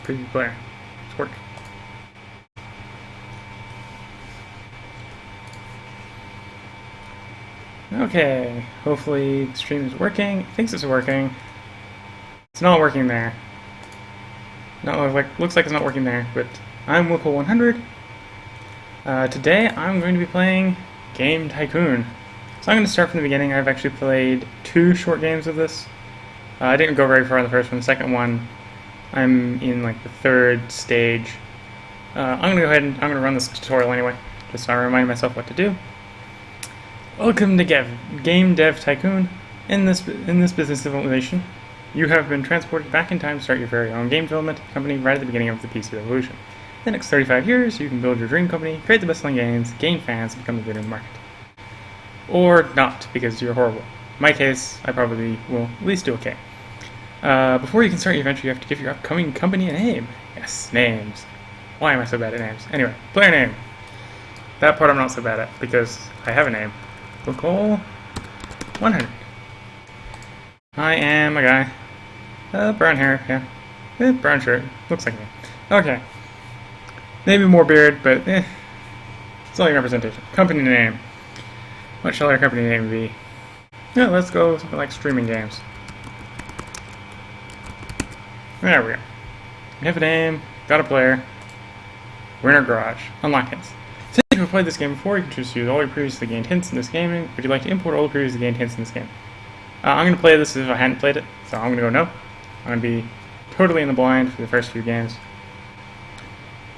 Preview player. It's working. Okay, hopefully the stream is working. It thinks it's working. It's not working there. Looks like it's not working there, but I'm Willcol100. Today I'm going to be playing Game Tycoon. So I'm going to start from the beginning. I've actually played 2 short games of this. I didn't go very far in the first one. The second one, I'm in like the 3rd stage. I'm going to go ahead and I'm going to run this tutorial anyway, just so I remind myself what to do. Welcome to Game Dev Tycoon. In this business civilization, you have been transported back in time to start your very own game development company right at the beginning of the PC revolution. In the next 35 years, you can build your dream company, create the best-selling games, gain fans, and become the leader in the market. Or not, because you're horrible. In my case, I probably will at least do okay. Before you can start your venture, you have to give your upcoming company a name. Yes, names. Why am I so bad at names? Anyway, player name. That part I'm not so bad at, because I have a name. Willcol100. I am a guy. Brown hair, yeah. Brown shirt. Looks like me. Okay. Maybe more beard, but it's only representation. Company name. What shall our company name be? Yeah, let's go with something like streaming games. There we go. We have a name, got a player. We're in our garage. Unlock hints. Since you have played this game before, you can choose to use all your previously gained hints in this game. Would you like to import all the previously gained hints in this game? I'm going to play this as if I hadn't played it, so I'm going to go no. I'm going to be totally in the blind for the first few games,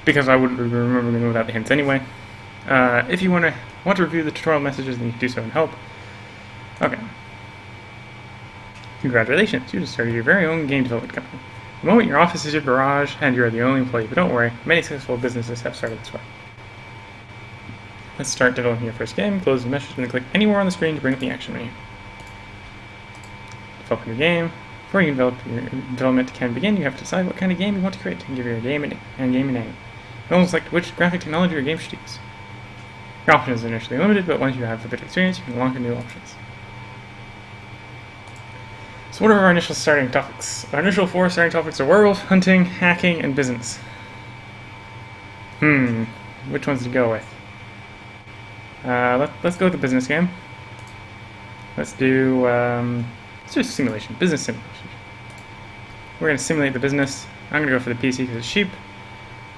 because I wouldn't be remembering them without the hints anyway. If you want to review the tutorial messages, then you can do so in help. Okay. Congratulations, you just started your very own game development company. The moment your office is your garage, and you're the only employee, but don't worry, many successful businesses have started this way. Let's start developing your first game. Close the message and then click anywhere on the screen to bring up the action menu. Develop your game. Before you can develop your development can begin, you have to decide what kind of game you want to create and give your game a name. You also select which graphic technology your game should use. Your options are initially limited, but once you have a bit of experience, you can unlock new options. So what are our initial starting topics? Our initial 4 starting topics are werewolf, hunting, hacking, and business. Which ones to go with? Let's go with the business game. Let's do simulation, business simulation. We're going to simulate the business. I'm going to go for the PC because it's cheap,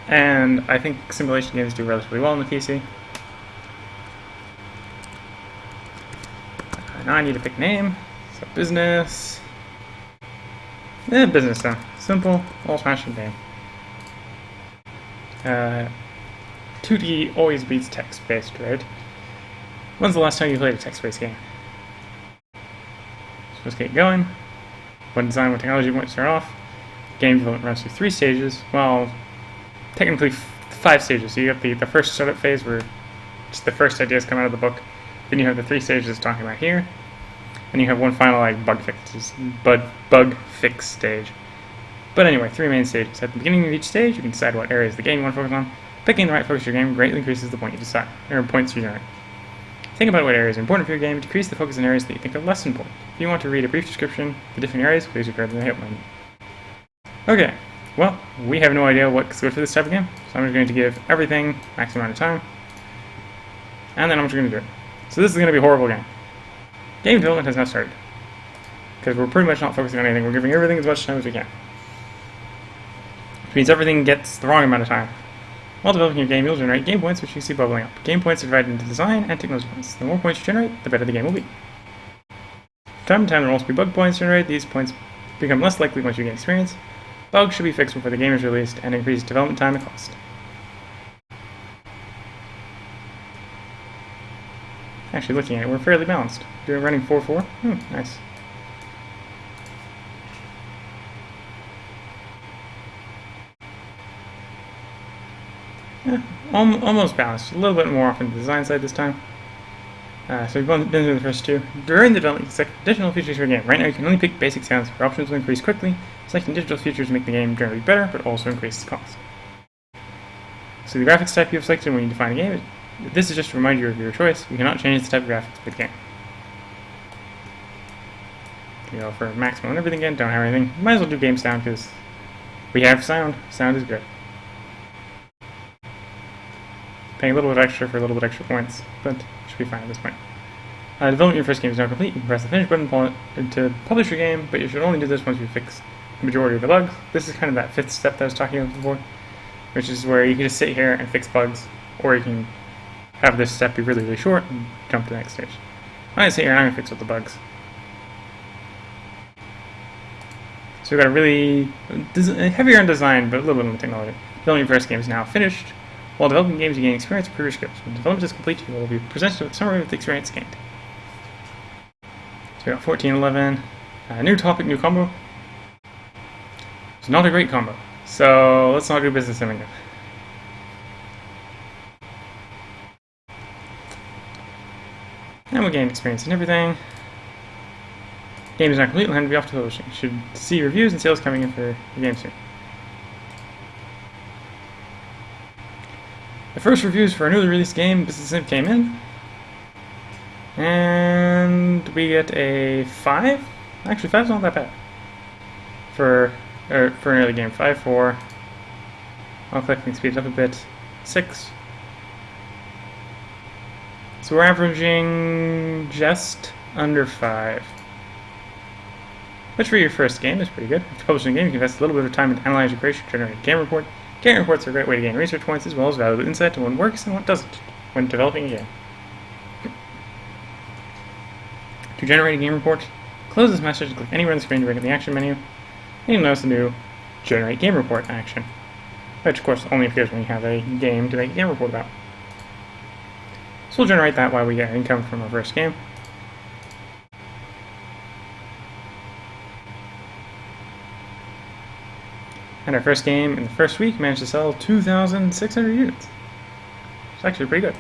and I think simulation games do relatively well on the PC. Now I need to pick a name. So business. Business then. Simple, old-fashioned game. 2D always beats text-based, right? When's the last time you played a text-based game? So let's get going. What design, what technology, what start off. Game development runs through 3 stages. Well, technically 5 stages. So you have the first startup phase where just the first ideas come out of the book. Then you have the 3 stages talking about here. And you have one final like bug fix stage. But anyway, 3 main stages. At the beginning of each stage, you can decide what areas of the game you want to focus on. Picking the right focus of your game greatly increases the point you decide, or points you generate. Think about what areas are important for your game. Decrease the focus in areas that you think are less important. If you want to read a brief description of the different areas, please refer to the help menu. Okay, well, we have no idea what's good for this type of game, so I'm just going to give everything maximum amount of time, and then I'm just going to do it. So this is going to be a horrible game. Game development has now started, because we're pretty much not focusing on anything. We're giving everything as much time as we can, which means everything gets the wrong amount of time. While developing your game, you'll generate game points, which you see bubbling up. Game points are divided into design and technology points. The more points you generate, the better the game will be. From time to time, there will also be bug points generated. These points become less likely once you gain experience. Bugs should be fixed before the game is released and increase development time and cost. Actually, looking at it, we're fairly balanced. We're running 4-4. Nice. Yeah, almost balanced. A little bit more off on the design side this time. So we've been through the first 2. During the development, you can select additional features for your game. Right now, you can only pick basic sounds. Your options will increase quickly. Selecting digital features make the game generally better, but also increases cost. So the graphics type you have selected when you define a game, this is just a reminder of your choice. You cannot change the type of graphics for the game. You go for maximum and everything again. Don't have anything. Might as well do game sound because We have sound. Sound is good. Paying a little bit extra for a little bit extra points, but should be fine at this point. Development of your first game is now complete. You can press the finish button to publish your game, but you should only do this once you fix the majority of the bugs. This is kind of that fifth step that I was talking about before, which is where you can just sit here and fix bugs, or you can have this step be really, really short and jump to the next stage. I'm going to sit here and I'm going to fix all the bugs. So we've got a really heavier on design, but a little bit on technology. Developing your first game is now finished. While developing games, you gain experience with previous scripts. When development is complete, you will be presented with a summary of the experience gained. So we got 1411. New topic, new combo. It's not a great combo, so let's not do business simming now. And we'll gain experience and everything. Game is not complete, and will be off to publishing. You should see reviews and sales coming in for the game soon. The first reviews for our newly released game, Business Sim, came in. And we get a 5? Actually, 5's not that bad. For an early game. 5.4. I'll click and speed it up a bit. 6. So we're averaging just under 5. Which for your first game is pretty good. After publishing a game, you can invest a little bit of time to analyze your creation, generate a game report. Game reports are a great way to gain research points as well as valuable insight into what works and what doesn't when developing a game. To generate a game report, close this message and click anywhere on the screen to bring up the action menu, and you'll notice the new Generate Game Report action, which of course only appears when you have a game to make a game report about. So we'll generate that while we get income from our first game. And our first game in the first week managed to sell 2,600 units. It's actually pretty good.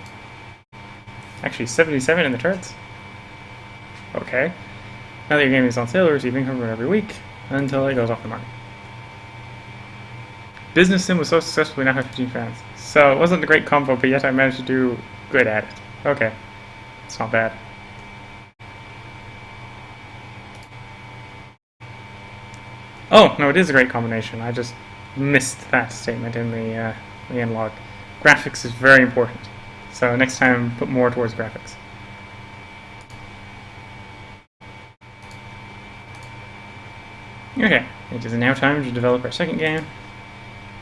Actually 77 in the charts. Okay. Now that your game is on sale, you'll receive income from it every week until it goes off the market. Business Sim was so successful we now have 15 fans. So it wasn't a great combo, but yet I managed to do good at it. Okay. It's not bad. Oh, no, it is a great combination. I just missed that statement in the end log. Graphics is very important. So next time, put more towards graphics. Okay, it is now time to develop our second game.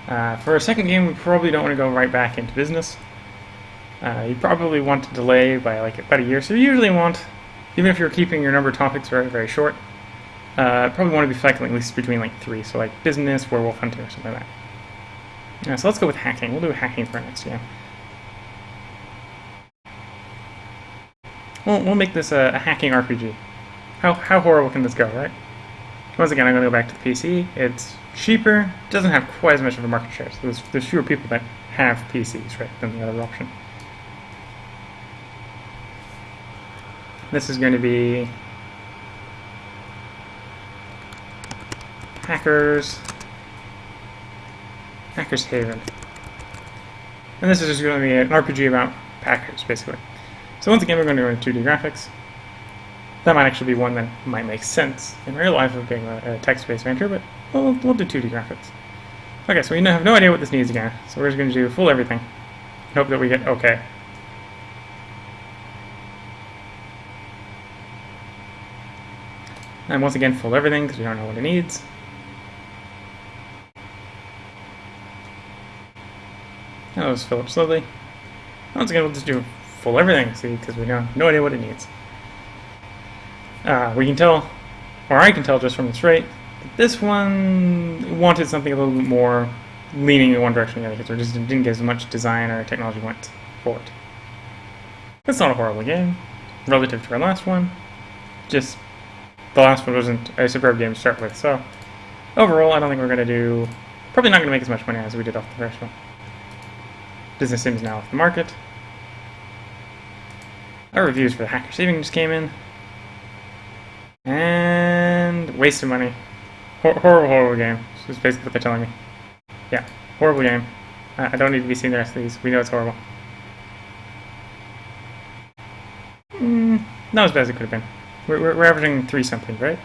For our second game, we probably don't want to go right back into business. You probably want to delay by like about a year. So you usually want, even if you're keeping your number of topics very, very short, probably want to be cycling at least between like 3, so like business, werewolf hunting, or something like that. So let's go with hacking. We'll do hacking for our next game. We'll make this a hacking RPG. How horrible can this go, right? Once again, I'm going to go back to the PC. It's cheaper, doesn't have quite as much of a market share, so there's fewer people that have PCs, right, than the other option. This is going to be Hackers Haven. And this is just going to be an RPG about hackers, basically. So once again, we're going to go into 2D graphics. That might actually be one that might make sense in real life of being a text-based adventure, but we'll do 2D graphics. Okay, so we have no idea what this needs again, so we're just going to do full everything. Hope that we get okay. And once again, full everything, because we don't know what it needs. Now let's fill up slowly. Once again, we'll just do full everything, see, because we have no idea what it needs. We can tell, or I can tell just from this rate, that this one wanted something a little bit more leaning in one direction than the other, because it just didn't get as much design or technology went for it. It's not a horrible game, relative to our last one. Just, the last one wasn't a superb game to start with, so overall, I don't think we're going to do, probably not going to make as much money as we did off the first one. Business Sim is now off the market. Our reviews for the Hacker Saving just came in. And waste of money. Horrible game. That's basically what they're telling me. Yeah, horrible game. I don't need to be seeing the rest of these. We know it's horrible. Not as bad as it could have been. We're averaging 3 something, right?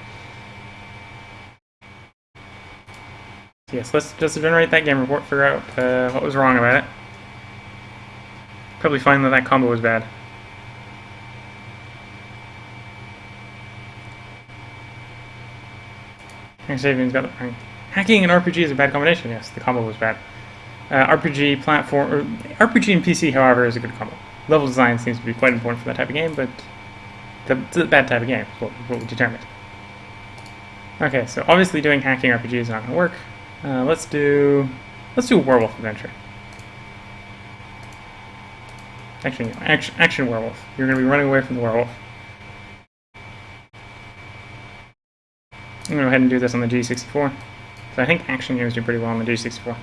So yes, let's just generate that game report, figure out what was wrong about it. Probably find that combo was bad. Savings got the hacking and RPG is a bad combination. Yes, the combo was bad. RPG platform or RPG and PC, however, is a good combo. Level design seems to be quite important for that type of game, but the bad type of game is what we determined. Okay, so obviously doing hacking RPG is not going to work. Let's do a werewolf adventure. Actually, action werewolf. You're going to be running away from the werewolf. I'm going to go ahead and do this on the G64. So I think action games do pretty well on the G64.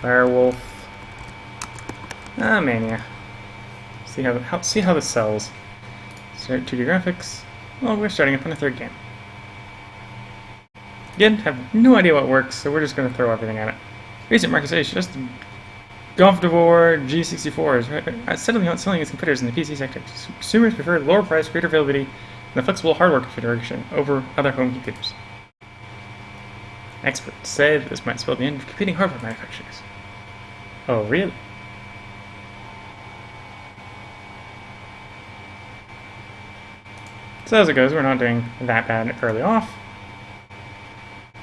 Werewolf. Mania. See how this sells. Start 2D graphics. Well, we're starting up on a third game. Again, have no idea what works, so we're just going to throw everything at it. Recent market studies just comfortable G64s are steadily outselling its competitors in the PC sector. Consumers prefer lower price, greater availability, and the flexible hardware configuration over other home computers. Experts say that this might spell the end of competing hardware manufacturers. Oh, really? So as it goes, we're not doing that bad early off.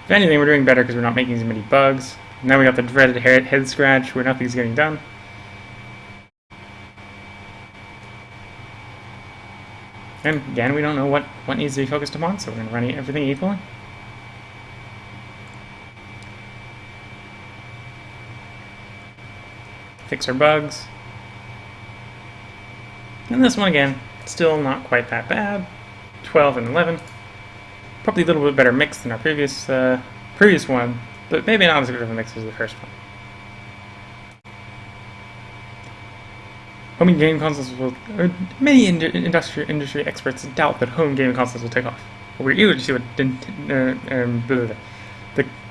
If anything, we're doing better because we're not making as many bugs. Now we got the dreaded head scratch where nothing's getting done. And again, we don't know what needs to be focused upon, so we're going to run everything equally. Fix our bugs. And this one again, still not quite that bad. 12 and 11. Probably a little bit better mix than our previous one, but maybe not as good of a mix as the first one. Home game consoles will... many industry experts doubt that home gaming consoles will take off. But we're eager to see what the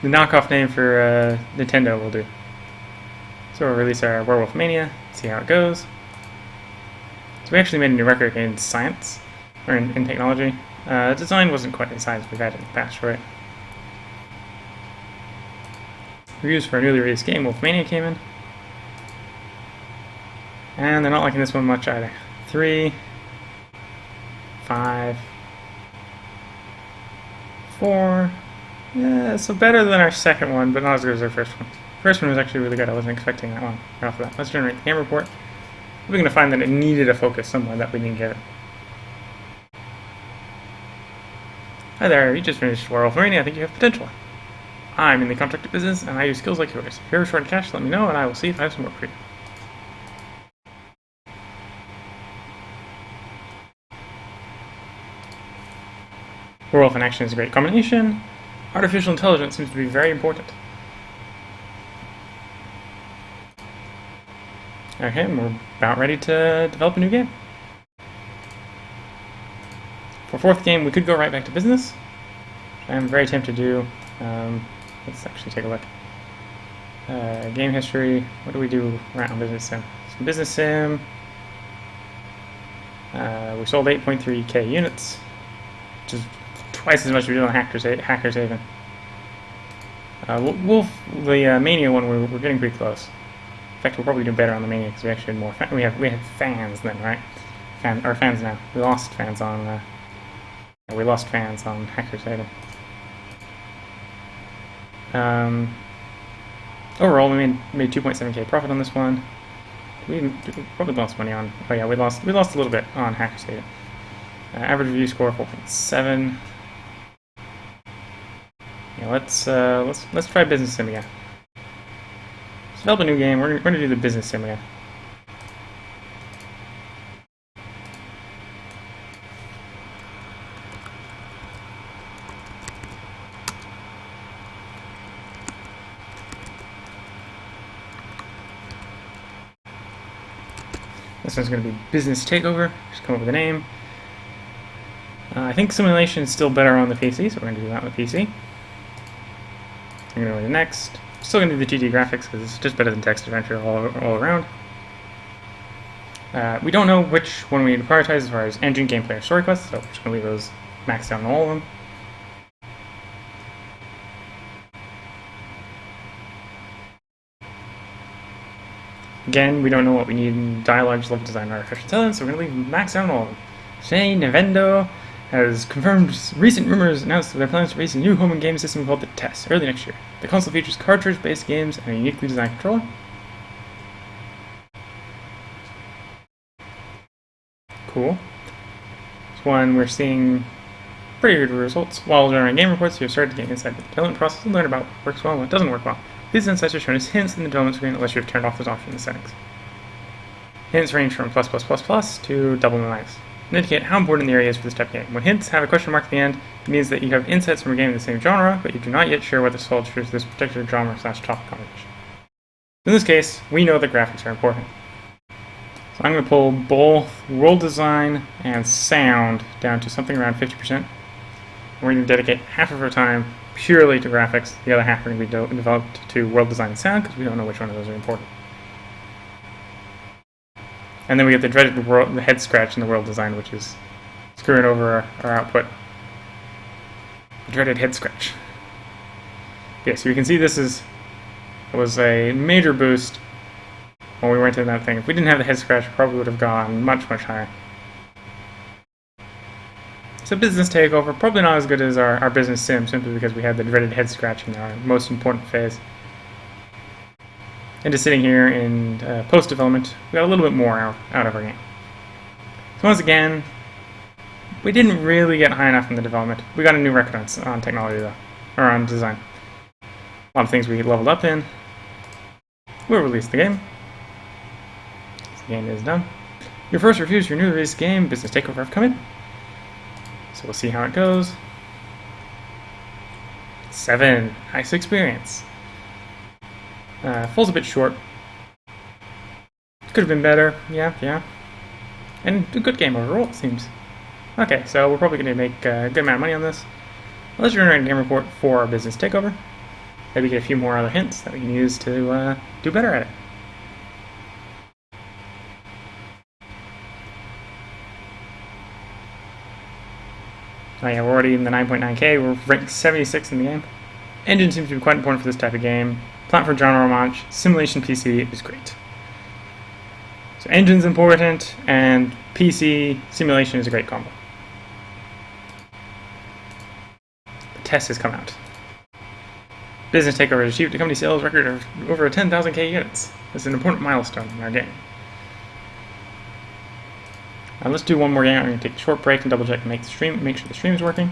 knockoff name for Nintendo will do. So we'll release our Werewolf Mania, see how it goes. So we actually made a new record in science, or in technology. Design wasn't quite the science we've had in the past, right? Reviews for a newly released game, Wolfmania, came in. And they're not liking this one much either. 3, 5, 4. Yeah, so better than our second one, but not as good as our first one. First one was actually really good. I wasn't expecting that one right off the bat. Let's generate the game report. We're going to find that it needed a focus somewhere that we didn't get it. Hi there, you just finished Werewolf Mania. I think you have potential. I'm in the contractor business, and I use skills like yours. If you're short of cash, let me know, and I will see if I have some work for you. Werewolf and action is a great combination. Artificial intelligence seems to be very important. Okay, we're about ready to develop a new game. For fourth game, we could go right back to business. I'm very tempted to do. Let's actually take a look. Game history. What do we do around business sim? So business sim. We sold 8.3k units, which is twice as much as we did on Hacker's Haven. The Mania one, we're getting pretty close. In fact, we'll probably do better on the Mania because we actually had more. We had fans then, right? Fans now. We lost fans on. We lost fans on Hacker's Haven. Overall, we made 2.7k profit on this one. We probably lost money on. Oh yeah, we lost a little bit on Hacker's Haven. Average review score 4.7. Yeah, let's try business sim again. Let's develop a new game. We're gonna do the business sim again. This one's going to be Business Takeover. Just come up with a name. I think simulation is still better on the PC, so we're going to do that on the PC. I'm going to go to next. Still going to do the 2D graphics because it's just better than text adventure all around. We don't know which one we need to prioritize as far as engine, gameplay, or story quests, so we're just going to leave those maxed out on all of them. Again, we don't know what we need in dialogues, level design, or artificial intelligence, so we're going to leave max out on all of them. Today, Nintendo has confirmed recent rumors announced that their plans to release a new home and game system called the Test early next year. The console features cartridge-based games and a uniquely designed controller. Cool. This one we're seeing pretty good results. While generating game reports, you have started to get inside the development process and learn about what works well and what doesn't work well. These insights are shown as hints in the development screen unless you have turned off those options in the settings. Hints range from ++++ to double minus and indicate how important the area is for this type of game. When hints have a question mark at the end, it means that you have insights from a game in the same genre, but you do not yet share what this holds for this particular genre/topic conversation. In this case, we know that graphics are important. So I'm going to pull both world design and sound down to something around 50%. We're going to dedicate half of our time purely to graphics. The other half are going to be developed to world design and sound because we don't know which one of those are important. And then we get the dreaded the head scratch in the world design, which is screwing over our output. The dreaded head scratch. Okay, so you can see it was a major boost when we went into that thing. If we didn't have the head scratch, we probably would have gone much, much higher. So business takeover, probably not as good as our business sim, simply because we had the dreaded head scratch in our most important phase. And just sitting here in post-development, we got a little bit more out of our game. So once again, we didn't really get high enough in the development. We got a new record on technology though, or on design. A lot of things we leveled up in. We'll release the game. So the game is done. Your first reviews for your newly released game, Business Takeover, have come in. So we'll see how it goes. 7, nice experience. Falls a bit short. Could have been better, yeah. And a good game overall, it seems. Okay, so we're probably going to make a good amount of money on this. Let's generate a game report for our business takeover. Maybe get a few more other hints that we can use to do better at it. Oh yeah, we're already in the 9.9k, we're ranked 76 in the game. Engine seems to be quite important for this type of game. Platform genre homage, simulation PC is great. So engine's important, and PC simulation is a great combo. The test has come out. Business Takeover has achieved a company sales record of over 10,000k units. It's an important milestone in our game. Now let's do one more game. I'm going to take a short break and double check and make sure the stream is working.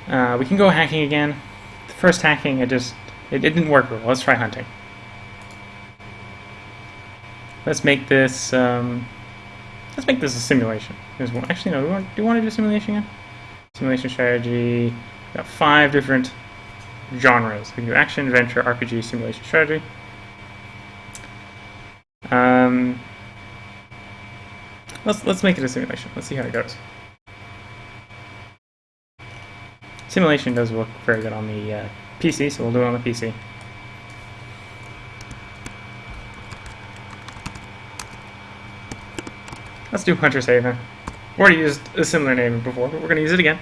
We can go hacking again. The first hacking, it didn't work well. Let's try hunting. Let's make this a simulation. Actually, no. Do you want to do simulation again? Simulation strategy. We've got 5 different genres. We can do action, adventure, RPG, simulation strategy. Let's make it a simulation. Let's see how it goes. Simulation does look very good on the PC, so we'll do it on the PC. Let's do Hunter Haven. We already used a similar name before, but we're going to use it again.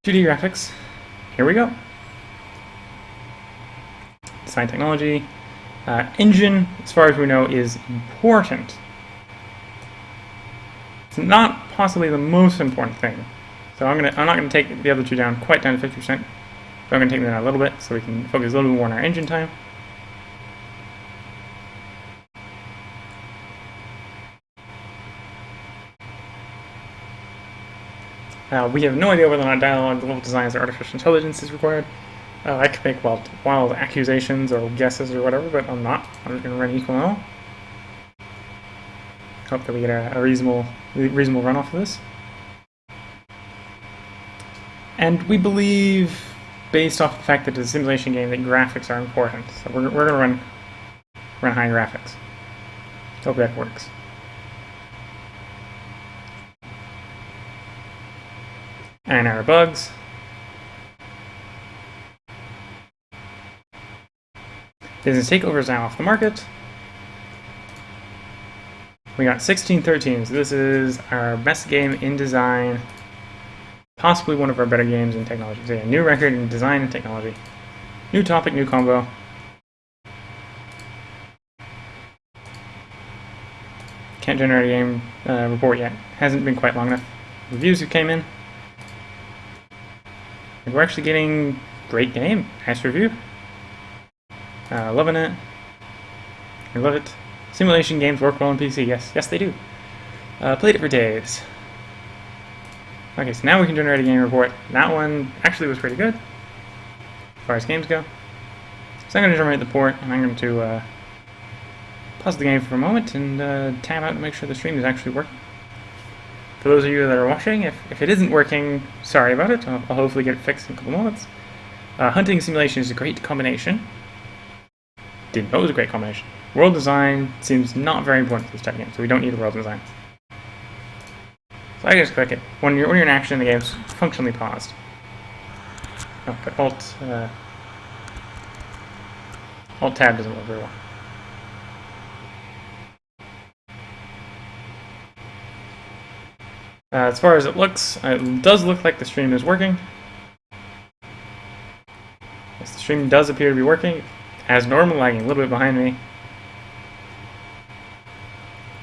2D graphics. Here we go. Design technology. Engine, as far as we know, is important. It's not possibly the most important thing. So I'm not gonna take the other two down quite down to 50%. But I'm gonna take them down a little bit so we can focus a little bit more on our engine time. We have no idea whether or not dialogue, level designs, or artificial intelligence is required. I could make wild accusations or guesses or whatever, but I'm not. I'm just going to run equal and all. Hope that we get a reasonable run off of this. And we believe, based off the fact that it's a simulation game, that graphics are important. So we're going to run high graphics. Hope that works. And our bugs. Business Takeover is now off the market. We got 1613, so this is our best game in design. Possibly one of our better games in technology. So yeah, new record in design and technology. New topic, new combo. Can't generate a game report yet. Hasn't been quite long enough. Reviews that came in. And we're actually getting great game. Nice review. Loving it. I love it. Simulation games work well on PC. Yes, yes they do. Played it for days. Okay, so now we can generate a game report. That one actually was pretty good, as far as games go. So I'm going to generate the port, and I'm going to pause the game for a moment and tab out to make sure the stream is actually working. For those of you that are watching, if it isn't working, sorry about it. I'll hopefully get it fixed in a couple moments. Hunting simulation is a great combination. Didn't know it was a great combination. World design seems not very important for this type of game, so we don't need a world design. So I just click it. When you're in action, the game's functionally paused. Oh, but Alt tab doesn't work very well. As far as it looks, it does look like the stream is working. Yes, the stream does appear to be working. As normal, lagging a little bit behind me.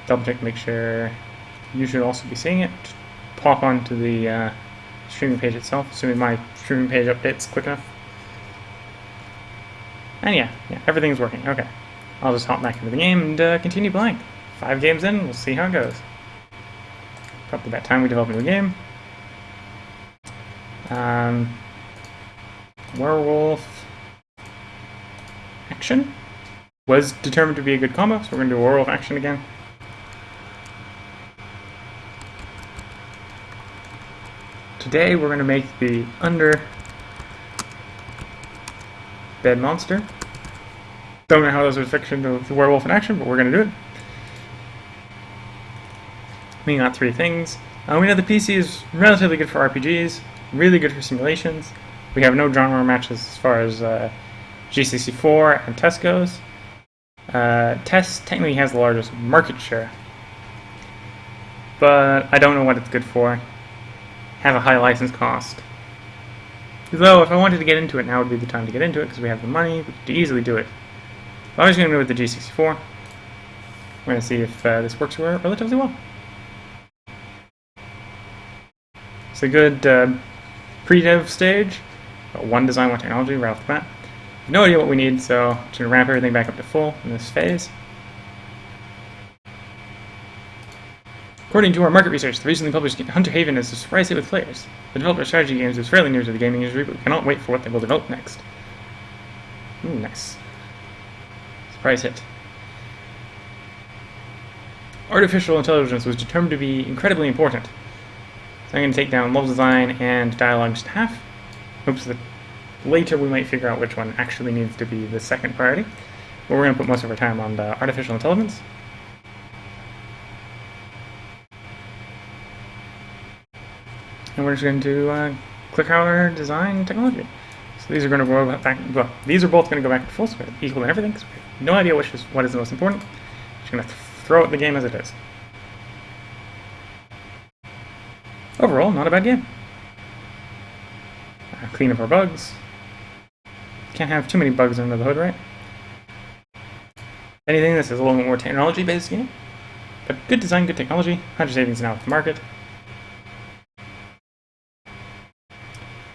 Double check to make sure you should also be seeing it. Just pop onto the streaming page itself, assuming my streaming page updates quick enough. And yeah, everything's working. Okay. I'll just hop back into the game and continue playing. 5 games in, we'll see how it goes. Probably about time we develop a new game. Werewolf action was determined to be a good combo, so we're going to do werewolf action again. Today we're going to make the under bed monster. Don't know how those would fit into the werewolf in action, but we're going to do it. We got 3 things. We know the PC is relatively good for RPGs, really good for simulations. We have no genre matches as far as GCC4 and TES goes. TES technically has the largest market share, but I don't know what it's good for. Have a high license cost. Though, if I wanted to get into it, now would be the time to get into it because we have the money to easily do it. But I'm just going to go with the GCC4. We're going to see if this works relatively well. It's a good pre-dev stage. One design, one technology right off the bat. No idea what we need, so I'm just going to ramp everything back up to full in this phase. According to our market research, the recently published Hunter Haven is a surprise hit with players. The developer of strategy games is fairly new to the gaming industry, but we cannot wait for what they will develop next. Ooh, nice. Surprise hit. Artificial intelligence was determined to be incredibly important. So I'm going to take down level design and dialogue just half. Hopes that later we might figure out which one actually needs to be the second priority. But we're going to put most of our time on the artificial intelligence. And we're just going to click out our design technology. So these are going to go back. Well, these are both going to go back to full screen, equal and everything. So we have no idea what is the most important. Just going to throw out the game as it is. Overall, not a bad game. Clean up our bugs. Can't have too many bugs under the hood, right? Anything, this is a little bit more technology-based game. But good design, good technology. 100 savings now at the market.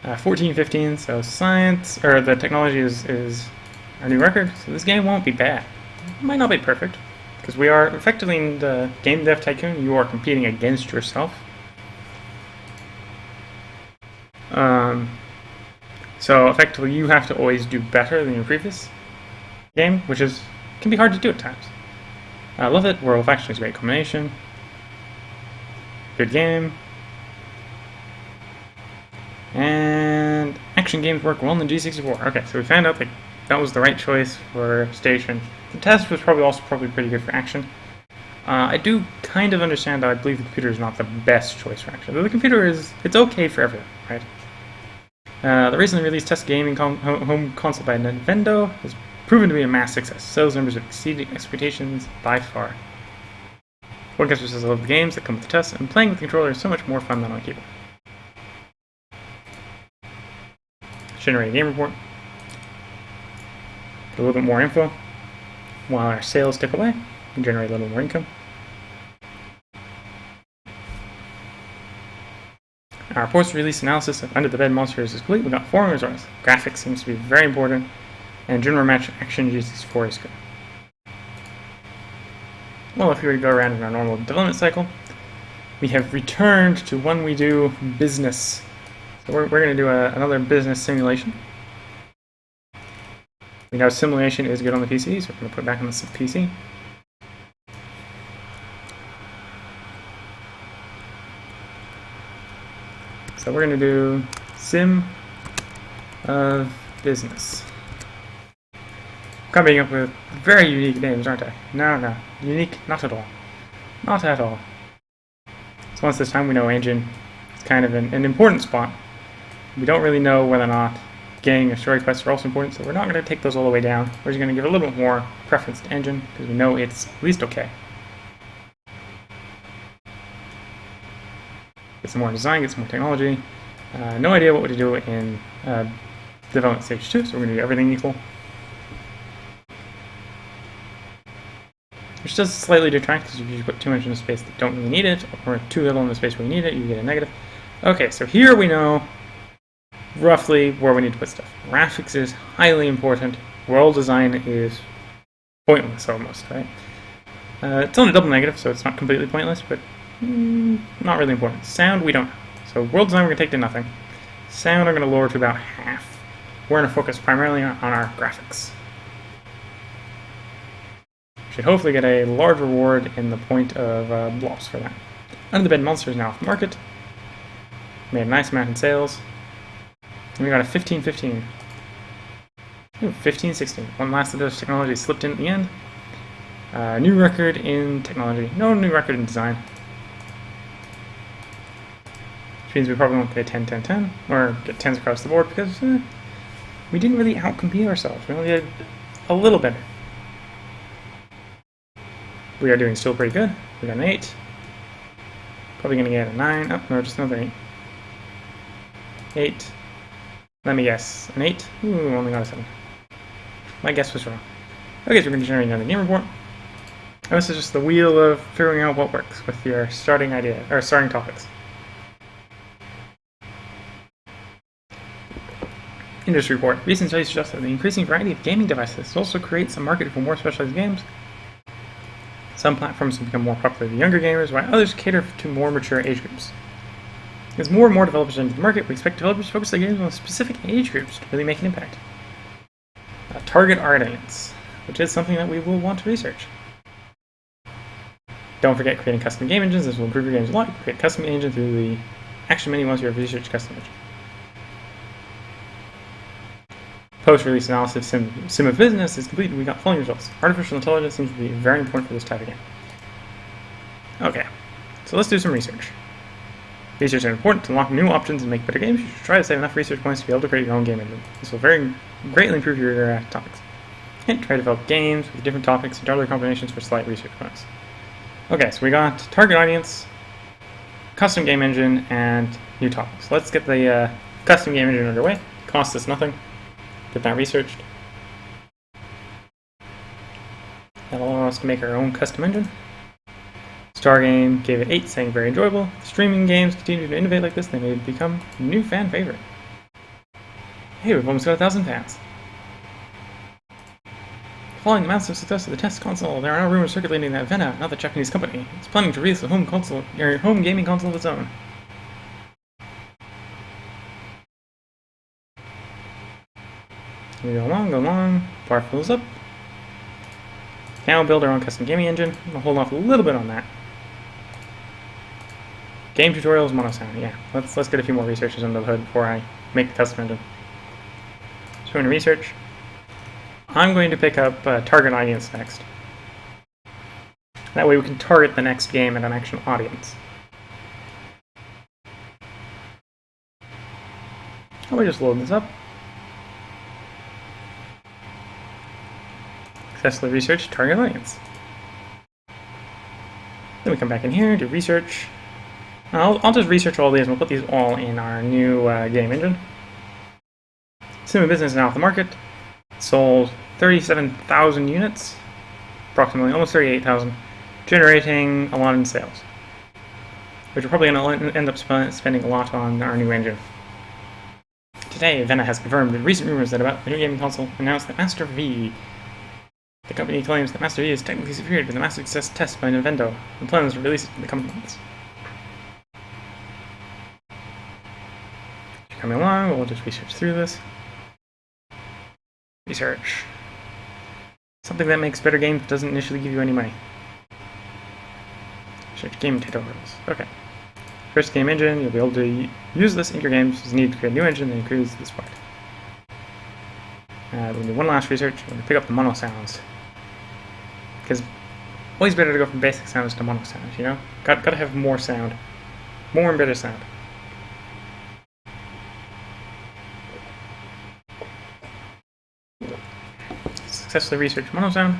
14-15, so science, or the technology is our new record, so this game won't be bad. It might not be perfect, because we are effectively in the game dev tycoon, you are competing against yourself. So effectively you have to always do better than your previous game, which can be hard to do at times. I love it, Werewolf Action is a great combination. Good game. And action games work well in the G64. Okay, so we found out that was the right choice for station. The test was probably pretty good for action. I do kind of understand that I believe the computer is not the best choice for action. Though the computer it's okay for everything, right? The recently released test gaming home console by Nintendo has proven to be a mass success. Sales numbers have exceeded expectations by far. One customer says I love the games that come with the test, and playing with the controller is so much more fun than on a keyboard. Generate a game report. Get a little bit more info while our sales tick away and generate a little more income. Our post-release analysis of Under the Bed Monsters is complete. We got 4 results. Graphics seems to be very important, and general match action GC4 is good. Well, if we were to go around in our normal development cycle, we have returned to when we do business. So we're going to do another business simulation. We know simulation is good on the PC, so we're going to put it back on the PC. So we're going to do sim of business. Coming up with very unique names, aren't I? No, unique, not at all. Not at all. So once this time we know engine is kind of an important spot. We don't really know whether or not gang or story quests are also important, so we're not going to take those all the way down. We're just going to give a little bit more preference to engine, because we know it's at least okay. Get some more design, get some more technology. No idea what to do in development stage 2, so we're going to do everything equal. Which does slightly detract, because if you put too much in a space that don't really need it, or too little in the space where you need it, you get a negative. Okay, so here we know roughly where we need to put stuff. Graphics is highly important. World design is pointless almost, right? It's on a double negative, so it's not completely pointless, but not really important. Sound, we don't know. So world design we're going to take to nothing. Sound, I'm going to lower to about half. We're going to focus primarily on our graphics. Should hopefully get a large reward in the point of blobs for that. Under the Bed Monsters now off the market. Made a nice amount in sales. And we got a 15-15. Ooh, 15-16. One last of those technology slipped in at the end. New record in technology. No new record in design. Which means we probably won't get a 10-10-10, or get 10s across the board, because we didn't really outcompete ourselves. We only did a little better. We are doing still pretty good. We got an 8. Probably going to get a 9. Oh, no, just another 8. 8. Let me guess. An 8? Ooh, only got a 7. My guess was wrong. Okay, so we're going to generate another game report. And this is just the wheel of figuring out what works with your starting idea, or starting topics. Industry report. Recent studies suggest that the increasing variety of gaming devices also creates a market for more specialized games. Some platforms have become more popular with younger gamers, while others cater to more mature age groups. As more and more developers enter the market, we expect developers to focus their games on specific age groups to really make an impact. Target audience, which is something that we will want to research. Don't forget creating custom game engines. This will improve your games a lot. You can create a custom engine through the action menu once you have researched custom engine. Post-release analysis sim of business is complete, and we got following results. Artificial intelligence seems to be very important for this type of game. Okay, so let's do some research. Research is important to unlock new options and make better games. You should try to save enough research points to be able to create your own game engine. This will greatly improve your topics. And try to develop games with different topics and other combinations for slight research points. Okay, so we got target audience, custom game engine, and new topics. Let's get the custom game engine underway. Costs us nothing. Get that researched. That'll allow us to make our own custom engine. Star Game gave it 8, saying very enjoyable. If streaming games continue to innovate like this, they may become a new fan favorite. Hey, we've almost got 1,000 fans. Following the massive success of the test console, there are now rumors circulating that Vena, another Japanese company, is planning to release a home gaming console of its own. We go along, bar fills up. Now we'll build our own custom gaming engine. We'll hold off a little bit on that. Game tutorials, monosound, yeah. Let's get a few more researchers under the hood before I make the custom engine. So we're going to research. I'm going to pick up target audience next. That way we can target the next game at an actual audience. I'll just load this up. Successfully research target audience. Then we come back in here, do research. I'll just research all these and we'll put these all in our new game engine. Sim of Business is now off the market. Sold 37,000 units, approximately almost 38,000, generating a lot in sales. which we're probably going to end up spending a lot on our new engine. Today, Vena has confirmed recent rumors that about the new gaming console announced that Master V. The company claims that Master V is technically superior to the Master Success test by Nintendo, and plans to release it in the coming months. Coming along, we'll just research through this. Research. Something that makes better games doesn't initially give you any money. Search game tutorials. Okay. First game engine, you'll be able to use this in your games. You need to create a new engine and includes this part. We'll do one last research. We're going to pick up the mono sounds. Because always better to go from basic sounds to mono sounds, you know? Gotta have more sound. More and better sound. Successfully research mono sound.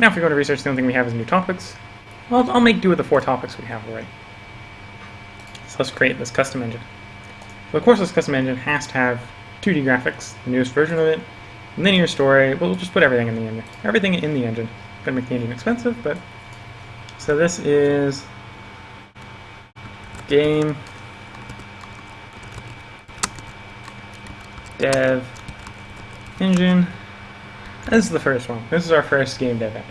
Now if we go to research, the only thing we have is new topics. Well, I'll make do with the 4 topics we have already. So let's create this custom engine. So of course this custom engine has to have 2D graphics, the newest version of it, linear story. We'll just put everything in the engine. Everything in the engine. Gonna make the engine expensive, but so this is game dev engine. This is the first one. This is our first game dev engine.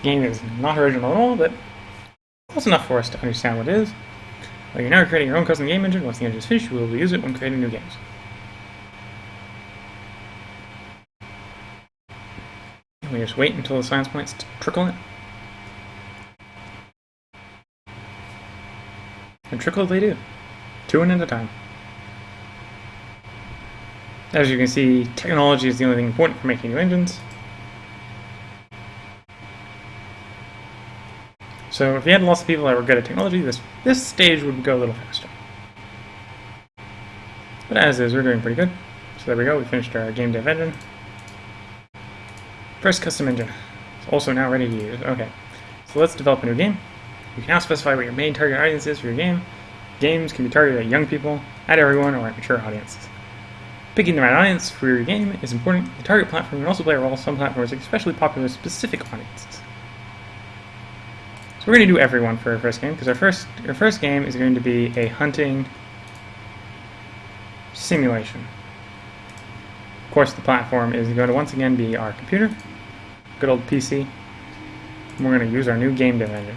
Game is not original at all, but close enough for us to understand what it is. Well, you're now creating your own custom game engine. Once the engine is finished, you will use it when creating new games. And we just wait until the science points trickle in. And trickle they do. 2 at a time. As you can see, technology is the only thing important for making new engines. So if you had lots of people that were good at technology, this stage would go a little faster. But as is, we're doing pretty good. So there we go, we finished our game dev engine. First custom engine. It's also now ready to use. Okay, so let's develop a new game. You can now specify what your main target audience is for your game. Games can be targeted at young people, at everyone, or at mature audiences. Picking the right audience for your game is important. The target platform can also play a role. Some platforms are especially popular with specific audiences. So we're going to do everyone for our first game, because our first game is going to be a hunting simulation. Of course, the platform is going to once again be our computer, good old PC. And we're going to use our new game dev engine.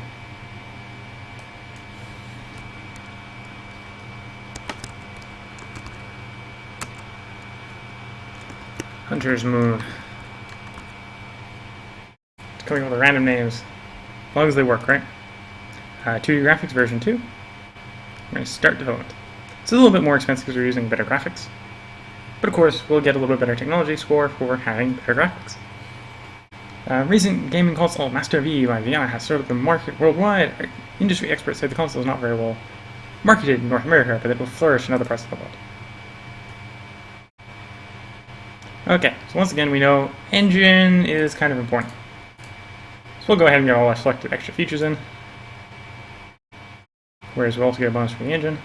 Hunter's Moon. It's coming up with random names. As long as they work, right? 2D graphics version 2. We're going to start development. It's a little bit more expensive because we're using better graphics. But of course, we'll get a little bit better technology score for having better graphics. Recent gaming console Master V by VI has started the market worldwide. Industry experts say the console is not very well marketed in North America, but it will flourish in other parts of the world. Okay, so once again we know engine is kind of important. So we'll go ahead and get all our selected extra features in. Whereas we'll also get a bonus for the engine.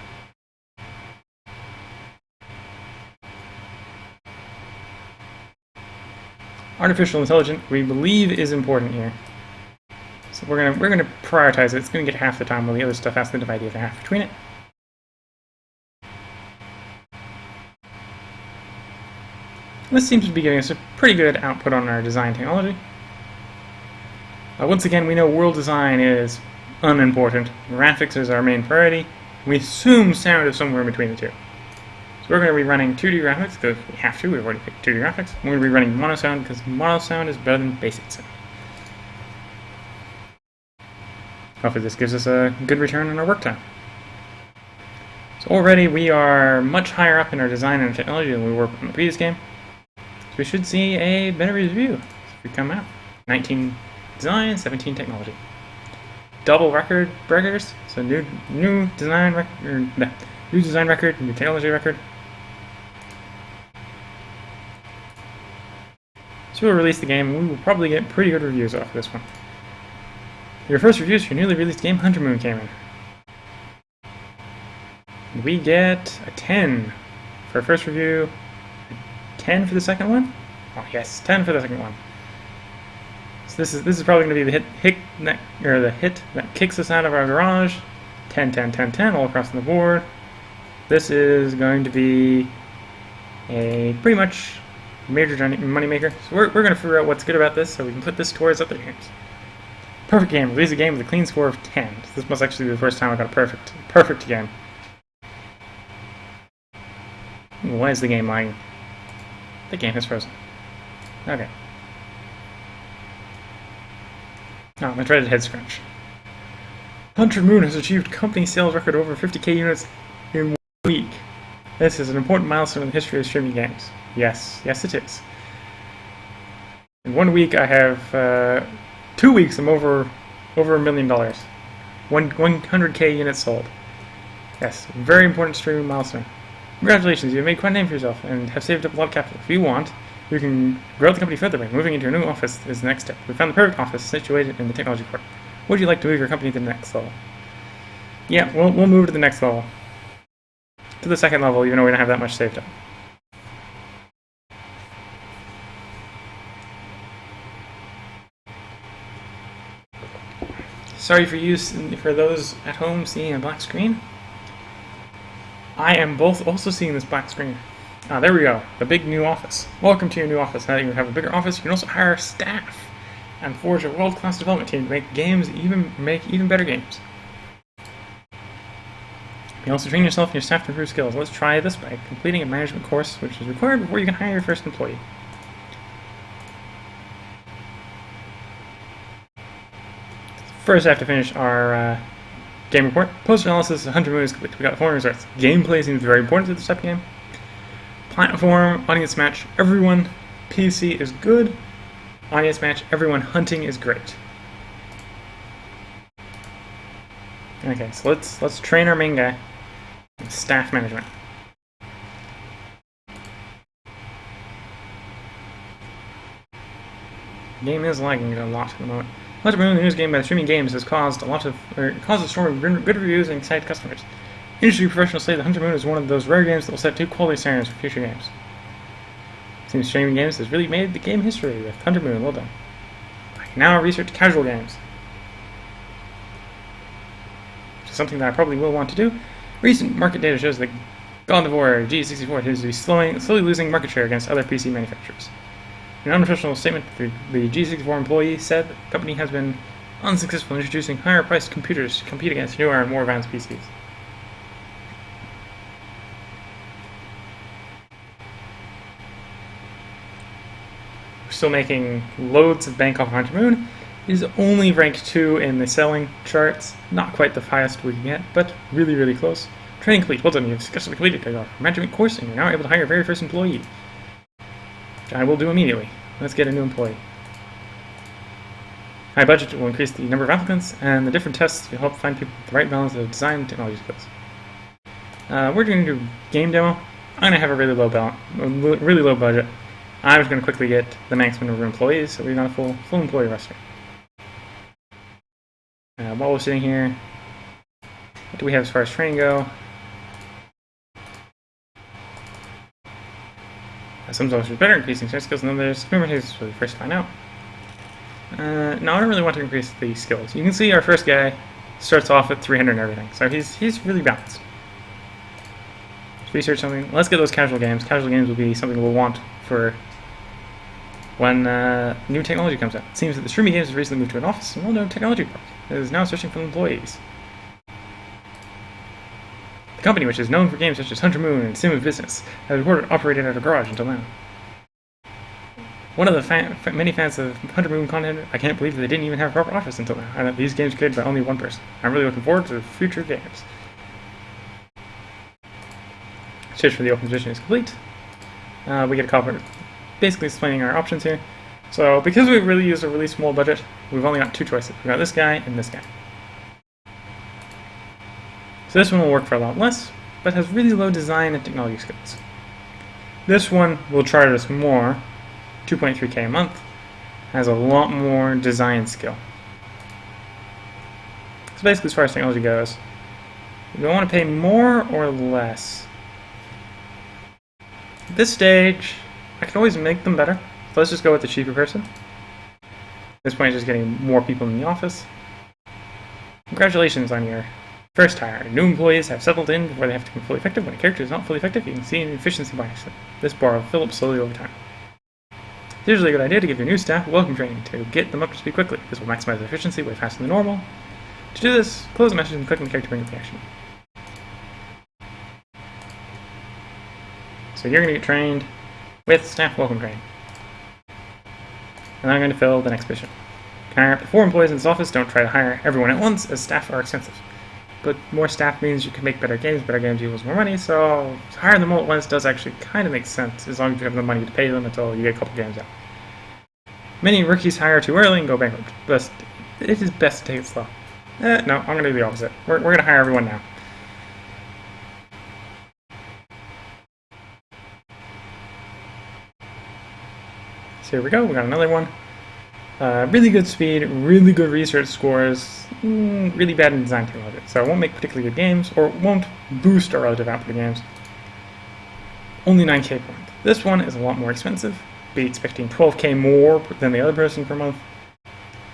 Artificial intelligence, we believe, is important here. So we're gonna prioritize it. It's gonna get half the time, while the other stuff has to divide the other half between it. This seems to be giving us a pretty good output on our design technology. Once again, we know world design is unimportant. Graphics is our main priority. We assume sound is somewhere in between the two. So we're going to be running 2D graphics because we have to. We've already picked 2D graphics. We're going to be running mono sound because mono sound is better than basic sound. Hopefully this gives us a good return on our work time. So already we are much higher up in our design and technology than we were in the previous game. So we should see a better review if we come out. 19 design, 17 technology. Double record breakers, so new design record, new design record, new technology record. So we'll release the game, and we will probably get pretty good reviews off of this one. Your first reviews for your newly released game, Hunter Moon, came in. We get a 10 for our first review. 10 for the second one? Oh yes, 10 for the second one. So this is probably going to be the hit that kicks us out of our garage. 10, 10, 10, 10 all across the board. This is going to be a pretty much major money maker. So we're going to figure out what's good about this so we can put this towards other games. Perfect game. Release a game with a clean score of 10. So this must actually be the first time I got a perfect game. Why is the game lagging? The game is frozen. Okay. Oh, my dreaded head scratch. 100 Moon has achieved company sales record over 50k units in 1 week. This is an important milestone in the history of streaming games. Yes, yes it is. In 1 week I have 2 weeks I'm over $1 million. 100k units sold. Yes, very important streaming milestone. Congratulations, you have made quite a name for yourself and have saved up a lot of capital. If you want, you can grow the company further by moving into your new office is the next step. We found the perfect office situated in the technology port. Would you like to move your company to the next level? Yeah, we'll move to the next level. To the second level, even though we don't have that much saved up. Sorry for those at home seeing a black screen. I am also seeing this black screen. There we go. The big new office. Welcome to your new office. Now that you have a bigger office, you can also hire staff and forge a world-class development team to make even better games. You can also train yourself and your staff to improve skills. Let's try this by completing a management course, which is required before you can hire your first employee. First, I have to finish our game report. Post analysis, 100 Moon is complete. We got 4 results. Gameplay seems very important to this type of game. Platform, audience match, everyone. PC is good. Audience match, everyone. Hunting is great. Okay, so let's train our main guy. Staff management. The game is lagging a lot at the moment. 100 Moon, the news game by the streaming games, has caused a storm of good reviews and excited customers. Industry professionals say that 100 Moon is one of those rare games that will set 2 quality standards for future games. Seems streaming games has really made the game history with 100 Moon. Well done. I can now research casual games. Which is something that I probably will want to do. Recent market data shows that God of War G64 seems to be slowly losing market share against other PC manufacturers. In an unofficial statement, the G64 employee said that the company has been unsuccessful in introducing higher-priced computers to compete against newer and more advanced PCs. We're still making loads of bank off 100 Moon. It is only rank 2 in the selling charts. Not quite the highest we can get, but really, really close. Training complete. Well done, you've successfully completed your management course and you're now able to hire your very first employee. Which I will do immediately. Let's get a new employee. High budget will increase the number of applicants, and the different tests will help find people with the right balance of design and technology skills. We're going to do game demo. I'm going to have a really low budget. I'm just going to quickly get the maximum number of employees, so we've got a full employee roster. While we're sitting here, what do we have as far as training go? Some of are better increasing certain skills than others. Remember, here's for the first to find out. No, I don't really want to increase the skills. You can see our first guy starts off at 300 and everything, so he's really balanced. Let's research something. Let's get those casual games. Casual games will be something we'll want for when new technology comes out. It seems that the streaming games have recently moved to an office in a well-known technology park that is now searching for employees. The company, which is known for games such as 100 Moon and Sim of Business, has operated at a garage until now. One of the many fans of 100 Moon content, I can't believe that they didn't even have a proper office until now, and that these games created by only one person. I'm really looking forward to future games. Search for the open position is complete. We get a cover basically explaining our options here. So because we've really used a really small budget, we've only got 2 choices. We've got this guy and this guy. So this one will work for a lot less, but has really low design and technology skills. This one will charge us more, 2.3k a month, has a lot more design skill. So basically, as far as technology goes, do I want to pay more or less? At this stage, I can always make them better. So let's just go with the cheaper person. this point is just getting more people in the office. Congratulations on your first hire. New employees have settled in before they have to become fully effective. When a character is not fully effective, you can see an efficiency bonus. This bar will fill up slowly over time. It's usually a good idea to give your new staff welcome training to get them up to speed quickly. This will maximize their efficiency way faster than normal. To do this, close the message and click on the character to bring up the action. So you're going to get trained with staff welcome training. And I'm going to fill the next position. Can hire up to 4 employees in this office. Don't try to hire everyone at once, as staff are expensive. But more staff means you can make better games equals more money, so hiring them all at once does actually kind of make sense, as long as you have the money to pay them until you get a couple games out. Many rookies hire too early and go bankrupt, but it is best to take it slow. No, I'm going to do the opposite. We're going to hire everyone now. So here we go, we got another one. Really good speed, really good research scores, really bad in design technology. So it won't make particularly good games, or it won't boost our relative output of games. Only 9k per month. This one is a lot more expensive. Be expecting 12k more than the other person per month.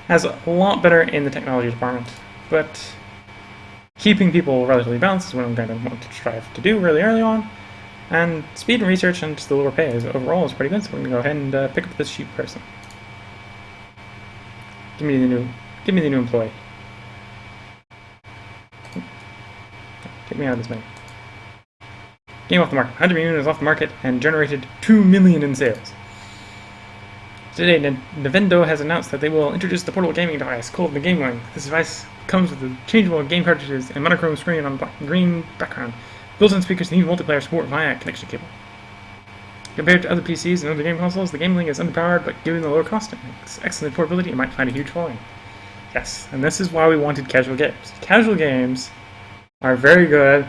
Has a lot better in the technology department, but keeping people relatively balanced is what I'm going to want to strive to do really early on. And speed and research and just the lower pay overall is pretty good, so we're going to go ahead and pick up this cheap person. Give me the new employee. Take me out of this menu. Game off the market. 100 million is off the market and generated 2 million in sales. Today, Nintendo has announced that they will introduce the portable gaming device called the Game Wing. This device comes with changeable game cartridges and monochrome screen on green background. Built-in speakers need multiplayer support via connection cable. Compared to other PCs and other game consoles, the Game Wing is underpowered, but given the low cost and excellent portability, it might find a huge following. Yes, and this is why we wanted casual games. Casual games are very good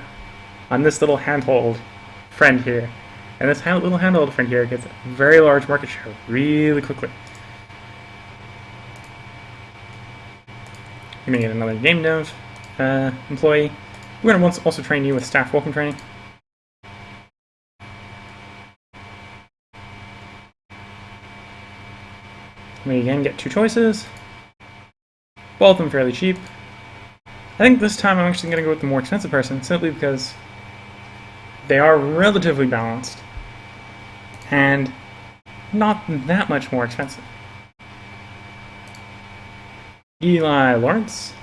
on this little handhold friend here. And this little handhold friend here gets a very large market share really quickly. You're going to get another game dev employee. We're going to also train you with staff welcome training. We again get 2 choices. Both of them fairly cheap. I think this time I'm actually going to go with the more expensive person, simply because they are relatively balanced and not that much more expensive. Eli Lawrence,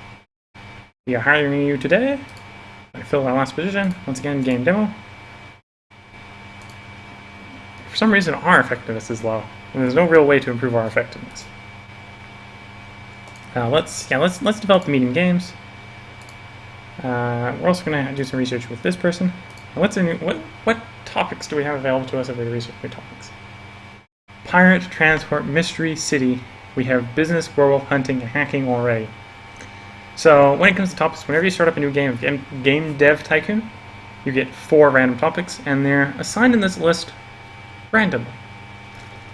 we are hiring you today. I fill our last position. Once again, game demo. For some reason, our effectiveness is low, and there's no real way to improve our effectiveness. Let's develop the medium games. We're also going to do some research with this person. What topics do we have available to us if we research new topics? Pirate, transport, mystery, city. We have business, werewolf, hunting, and hacking already. So when it comes to topics, whenever you start up a new game, Game Dev Tycoon, you get 4 random topics, and they're assigned in this list randomly.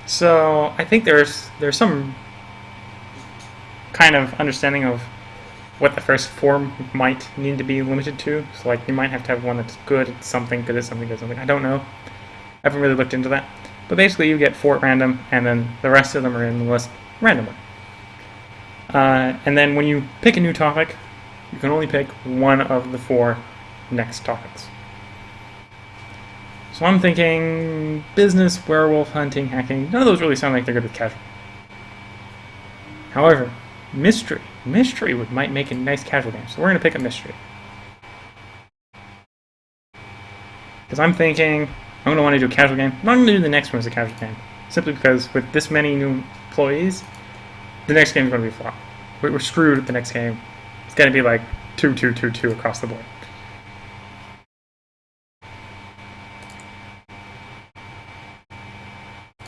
So I think there's some kind of understanding of what the first 4 might need to be limited to. So like you might have to have one that's good at something, good at something, good at something. I don't know. I haven't really looked into that. But basically you get 4 at random, and then the rest of them are in the list randomly. And then when you pick a new topic, you can only pick one of the 4 next topics. So I'm thinking business, werewolf, hunting, hacking. None of those really sound like they're good with casual. However, mystery. Mystery might make a nice casual game, so we're going to pick a mystery. Because I'm thinking I'm going to want to do a casual game. I'm not going to do the next one as a casual game, simply because with this many new employees, the next game is going to be a flop. We're screwed with the next game. It's going to be like 2, 2, 2, 2 across the board.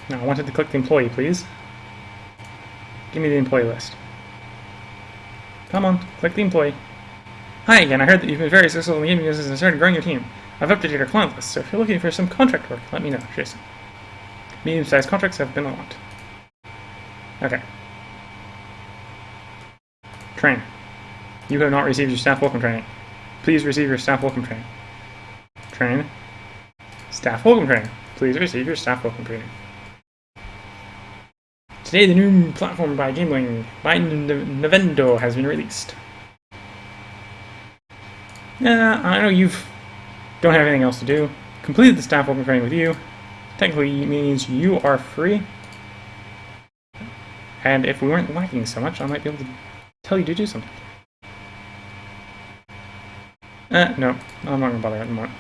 Now I wanted to click the employee, please. Give me the employee list. Come on, click the employee. Hi again, I heard that you've been very successful in the gaming business and started growing your team. I've updated your client list, so if you're looking for some contract work, let me know, Jason. Medium-sized contracts have been a lot. Okay. Train. You have not received your staff welcome training. Please receive your staff welcome training. Train. Staff welcome training. Please receive your staff welcome training. Today, the new platform by Nintendo has been released. I know you don't have anything else to do. Completed the staff open training with you. Technically means you are free. And if we weren't lacking so much, I might be able to tell you to do something. No, I'm not gonna bother anymore.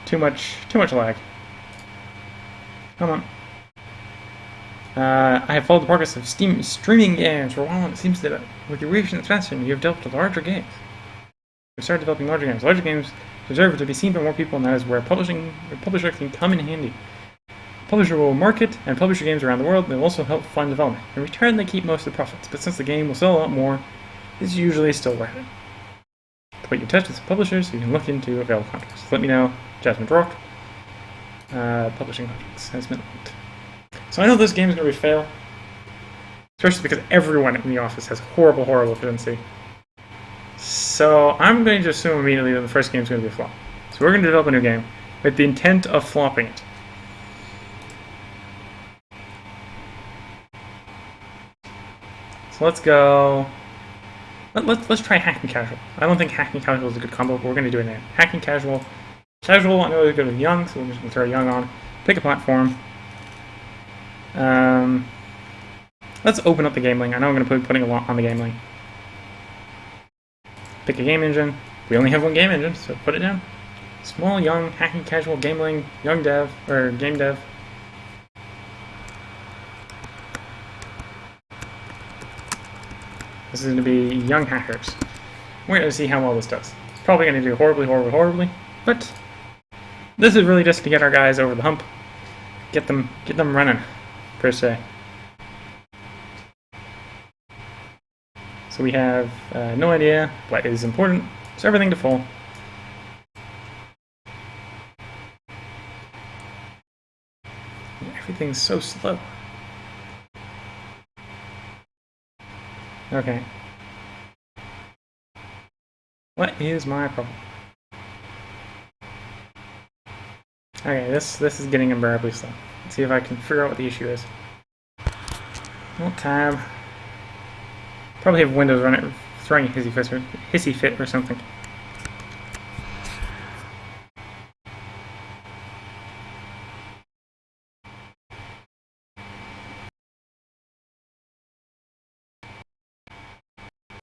Too much lag. Come on. I have followed the progress of streaming games for a while, and it seems that with your recent expansion, you have developed larger games. You've started developing larger games. Larger games deserve to be seen by more people, and that is where publisher can come in handy. Publisher will market and publish your games around the world, and they will also help fund development. In return, they keep most of the profits, but since the game will sell a lot more, it's usually still worth it. To put you in touch with some publishers, you can look into available contracts. Let me know. Jasmine Rock. Publishing contracts has been linked. So I know this game is going to be a fail, especially because everyone in the office has horrible efficiency. So I'm going to assume immediately that the first game is going to be a flop. So we're going to develop a new game with the intent of flopping it. So let's go. Let's try hacking casual. I don't think hacking casual is a good combo, but we're going to do it now. Hacking casual. Casual, I know they're good with young, so we're just going to throw young on. Pick a platform. Let's open up the game link. I know I'm going to be putting a lot on the game link. Pick a game engine. We only have one game engine, so put it down. Small, young, hacking casual, game link, young dev, or game dev. This is going to be young hackers. We're going to see how well this does. It's probably going to do horribly, but this is really just to get our guys over the hump, get them running, per se. So we have no idea what is important, so everything to full. Everything's so slow. Okay. What is my problem? Okay, this is getting unbearably slow. Let's see if I can figure out what the issue is. Alt tab. Probably have Windows run it throwing a hissy fit or something.